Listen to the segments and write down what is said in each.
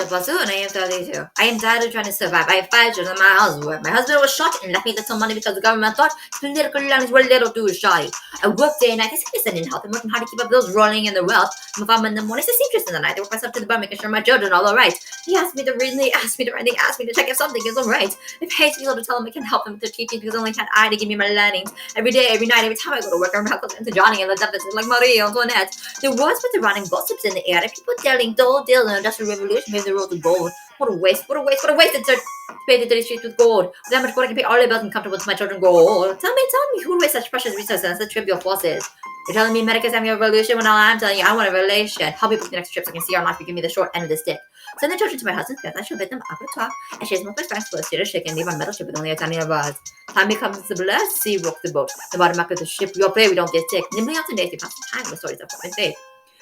and I am 32. I am tired of trying to survive. I have 5 children my husband. My husband was shot and left me little money because the government thought political lines were little too shy. I work day and night. I say in health. I'm working hard to keep up bills rolling in the wealth. I'm a farmer in the morning. It's a seamstress in the night. I work myself to the bone, making sure my children are all right. He asked me to read, and he asked me to write, and he asked me to check if something is all right. It pays me to tell him I can help him with their teaching because only can't I to give me my learnings. Every day, every night, every time I go to work, I'm close to Johnny and the deficit like Marie Antoinette. There was but the running gossips in the air. And people telling dull deal and industrial revolution made the road to gold. What a waste! What a waste! What a waste! It's paid the streets with gold. With that much gold, I can pay all the bills and comfortable to my children grow. Tell me, who would waste such precious resources and such trivial forces? You're telling me America's having a revolution when all I'm telling you, I want a relation. Help me book the next trip so I can see our life. You give me the short end of the stick. Send the children to my husband's bed. I shall bid them abattoir. And she has multiple friends full of steer shake and leave on metal ship with only a tiny bars. Time becomes the blessed sea rock the boat. The bottom of the ship, your play, we don't get sick. Nimbly on days, we pass the time with stories of hope and faith.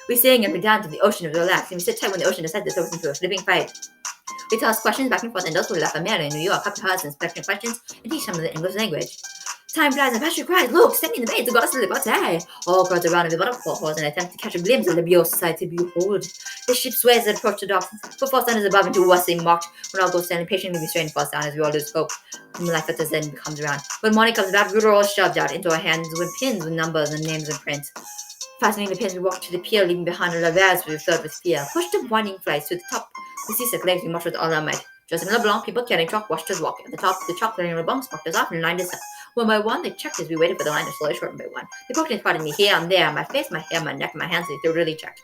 We sing and we down to the ocean of relax, and we sit tight when the ocean decides to throw us into a flipping fight. We toss questions back and forth, and those who left America in New York have to husbands, question questions, and teach them the English language. Time flies and passion cries, look, standing in the bay, the goddess of the gods, hey! All crowds around in the waterfalls and attempt to catch a glimpse of the beautiful society behold. The ship sways and approach the dock, but falls down as above into was being mocked, when all goes standing patiently restrained falls down as we all lose hope. And life at the then comes around. When morning comes about, we are all shoved out into our hands with pins with numbers and names and prints. Fastening the pins, we walk to the pier, leaving behind a lavage we were filled with fear. Pushed the winding flights to the top. The seasick legs we marched with all our might. Just in LeBlanc, people carrying chalk watched us walk. At the top, the chalk carrying LeBlanc sparked us off and lined us up. One by one, they checked as we waited for the line to slowly shorten by one. They poked and prodded me here and there, my face, my hair, my neck, my hands, they really checked.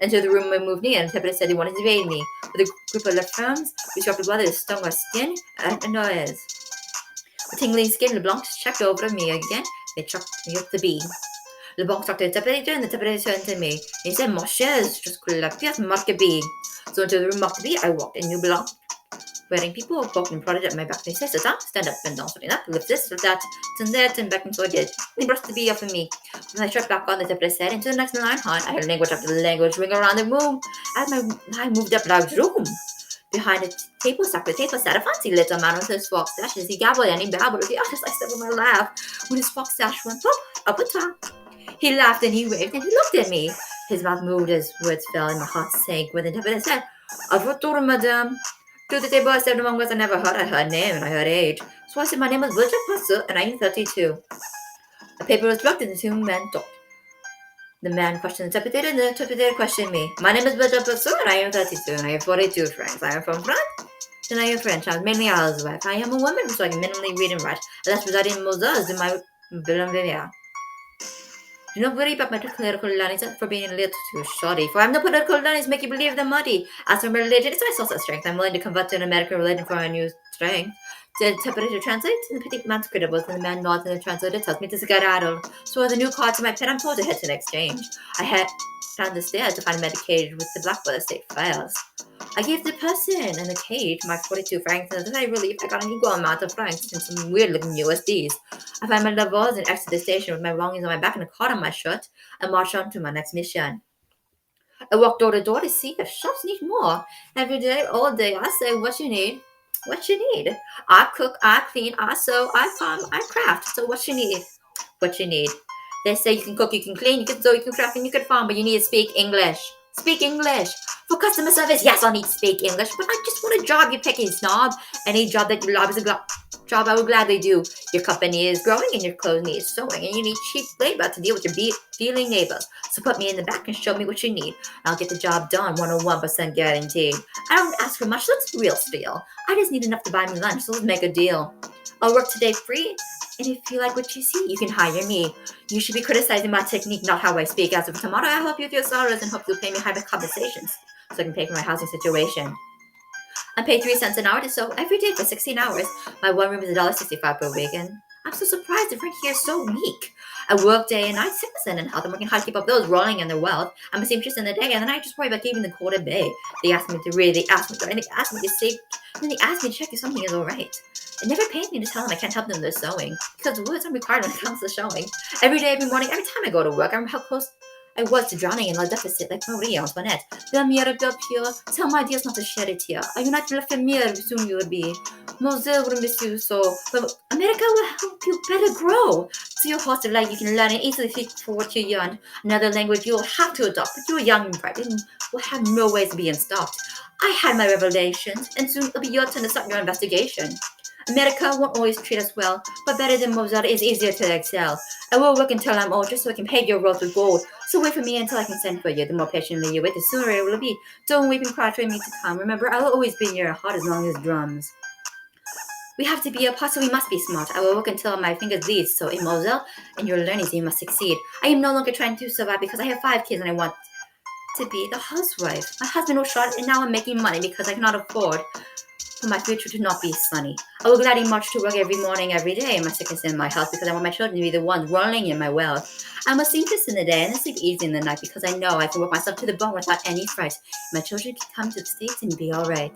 Into the room we moved near, and Tippett said he wanted to evade me. With a group of left arms, we struck the blood that stung our skin, and a noise. With tingling skin, LeBlanc checked over me again. They chucked me up the beam. LeBlanc talked to the Tippett, and the Tippett turned to me. He said, Mon cher, just la pièce marque B. So into the room marked B, I walked, and knew LeBlanc. Wearing people poked and prodded at my back. They said, sit down, stand up, bend down, sitting up, lift this, lift that, turn there, turn back, and so I did. They brushed the bee off of me. When I struck back on the Tippett said, into the next line, hon, I heard language after language ring around the room. As my line moved up loud room. Behind the table sat a fancy little man with his fox sash. As he gabbled and he babbled with the others, I said with my laugh. When his fox sash went up at top. He laughed and he waved and he looked at me. His mouth moved as words fell and my heart sank with the Tippett and said, "A votre madame." To the table I said among us I never heard. I heard name and I heard age. So I said my name was William Passer and I am 32. A paper was dropped and the two men talked. The man questioned the interpreter and the interpreter questioned me. My name is William Passer and I am 32 and I have 42 francs. I am from France and I am French. I am mainly a housewife. I am a woman so I can minimally read and write. I last resided in Moses in my Villanvilla. Do not worry about my political learnings for being a little too shoddy, for I have no political learnings make you believe they're muddy. As for my religion, it's my source of strength. I'm willing to convert to an American religion for my new strength. The interpreter translates, and the petit man's credible, and the man nods, and the translator tells me to skedaddle. So are the new cards in my pen, I'm told to head to an exchange. I head down the stairs to find a medicated with the Blackwater State files. I gave the person in the cage my 42 francs, and as I relieved, I got an equal amount of francs and some weird-looking USDs. I found my levels and exited the station with my belongings on my back and a card on my shirt, and marched on to my next mission. I walked door to door to see if shops need more. Every day, all day, I say, what you need? What you need? I cook, I clean, I sew, I farm, I craft. So what you need? What you need? They say you can cook, you can clean, you can sew, you can craft, and you can farm, but you need to speak English. Speak English. For customer service, yes, I'll need to speak English, but I just want a job, you picky snob. Any job that you love is a job I would gladly do. Your company is growing and your clothes need sewing, and you need cheap labor to deal with your feeling neighbors. So put me in the back and show me what you need. I'll get the job done, 101% guaranteed. I don't ask for much, that's real steal. I just need enough to buy me lunch, so let's make a deal. I'll work today free, and if you like what you see, you can hire me. You should be criticizing my technique, not how I speak. As of tomorrow, I'll help you with your sorrows and hope you'll pay me higher compensations so I can pay for my housing situation. I'm paid 3 cents an hour to sew every day for 16 hours. My one room is $1.65 per week, and I'm so surprised the rent here is so weak. I work day and night, sickness and health. I'm working hard to keep up those rolling in their wealth. I'm a seamstress in the day, and then I just worry about keeping the quarter bay. They asked me to read, they asked me to write, they asked me to save, and then they asked me to check if something is all right. It never pains me to tell them I can't help them with their sewing, because words are required when it comes to showing. Every day, every morning, every time I go to work, I remember how close I was to drowning in la deficit like Marie Antoinette. The mirror go pure, tell my dears not to shed a tear. Are you not left a mirror, soon you will be. Moselle will miss you so, but America will help you better grow. So So your horse of life, you can learn it easily for what you're young. Another language you'll have to adopt, but you're young and bright and will have no ways of being stopped. I had my revelations, and soon it'll be your turn to start your investigation. America won't always treat us well, but better than Mozart is easier to excel. I will work until I'm old, just so I can pay your road with gold. So wait for me until I can send for you. The more patiently you wait, the sooner it will be. Don't weep and cry, train me to come. Remember, I will always be in your heart as long as drums. We have to be apart, so we must be smart. I will work until my fingers bleed. So in Moselle, in your learnings, you must succeed. I am no longer trying to survive because I have 5 kids and I want to be the housewife. My husband was shot and now I'm making money because I cannot afford for my future to not be sunny. I will gladly march to work every morning, every day, my sickness and my health, because I want my children to be the ones rolling in my wealth. I must sleep this in the day and sleep easy in the night because I know I can work myself to the bone without any fright. My children can come to the States and be alright.